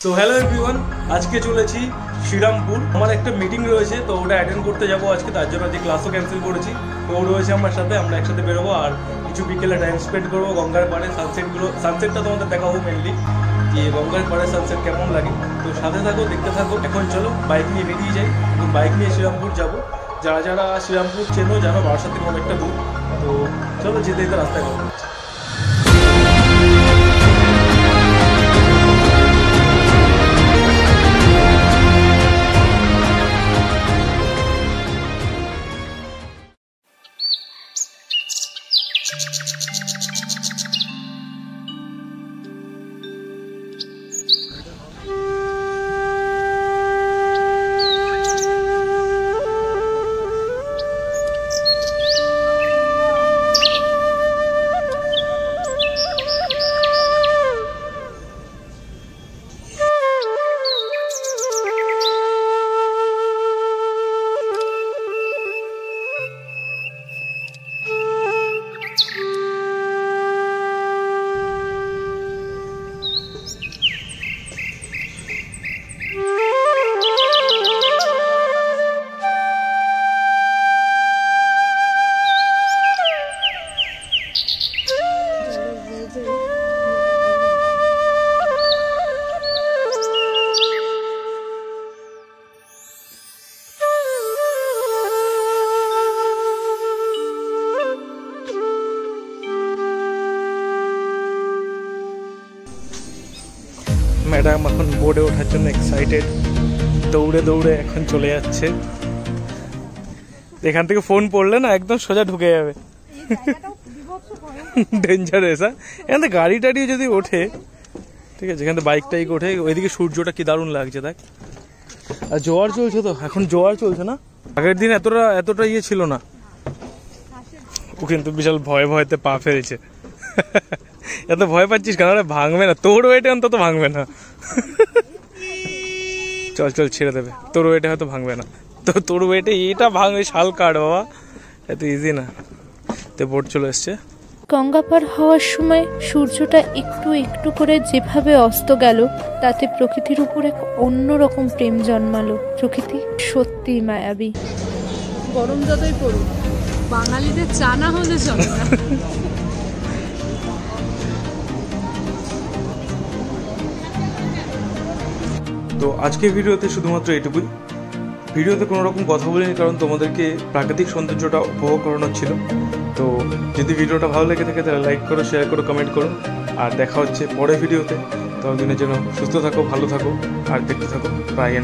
তো hello everyone, আজকে চলেছি শ্রীরামপুর। আমার একটা মিটিং রয়েছে, তো ওটা অ্যাটেন্ড করতে যাবো আজকে। তার জন্য আজকে ক্লাসও ক্যান্সেল করেছি। তো ও রয়েছে আমার সাথে, আমরা একসাথে বেরোবো আর কিছু বিকেলে টাইম স্পেন্ড করবো গঙ্গার পাড়ে। সানসেটটা তোমাদের দেখাবো মেনলি, যে গঙ্গার পাড়ে সানসেট কেমন লাগে। তো সাথে থাকো, দেখতে থাকো। এখন চলো বাইক নিয়ে বেরিয়ে যাই। এখন বাইক নিয়ে শ্রীরামপুর যাবো। যারা যারা শ্রীরামপুর চেনো জানো, বারাসাত থেকে অনেকটা দূর। তো চলো যেতে যেতে রাস্তায় কথা হচ্ছে। ম্যাডাম এখন বোর্ডে ওঠার জন্য এক্সাইটেড, দৌড়ে দৌড়ে এখন চলে যাচ্ছে। এখান থেকে ফোন পড়লে না একদম সোজা ঢুকে যাবে, ডেঞ্জারাস। এখান থেকে গাড়ি টাড়ি যদি ওঠে, ঠিক আছে, এখান থেকে বাইক টাইক ওঠে। ওইদিকে সূর্যটা কি দারুণ লাগছে দেখ। আর জোয়ার চলছে, তো এখন জোয়ার চলছে না, আগের দিন এতটা ইয়ে ছিল না। ও কিন্তু বিশাল ভয়ে ভয়েতে পা ফেলছে। এত ভয় পাচ্ছিস কেন? ভাঙবে না, তোর ওয়েটে অন্তত ভাঙবে না। চল চল, ছেড়ে দেবে। তোর ওয়েটে হয়তো ভাঙবে না, তো তোর ওয়েটে এটা ভাঙবে, শাল কাট বাবা, এত ইজি না। তো বোট চলে এসছে। গঙ্গা পার হওয়ার সময় সূর্যটা একটু একটু করে যেভাবে অস্ত গেল, তাতে প্রকৃতির উপর এক অন্যরকম প্রেম জন্মালো। প্রকৃতি সত্যি মায়াবী। গরম যতই পড়ুক, বাঙালিদের চা না হলে চলে না। তো আজকের ভিডিওতে শুধুমাত্র এটুকুই। ভিডিওতে কোনো রকম কথা বলিনি, কারণ তোমাদেরকে প্রাকৃতিক সৌন্দর্যটা উপভোগ করানোর ছিল। তো যদি ভিডিওটা ভালো লেগে থাকে তাহলে লাইক করো, শেয়ার করো, কমেন্ট করো। আর দেখা হচ্ছে পরের ভিডিওতে। ততদিনের জন্য সুস্থ থাকো, ভালো থাকো, আর দেখতে থাকো প্রায়।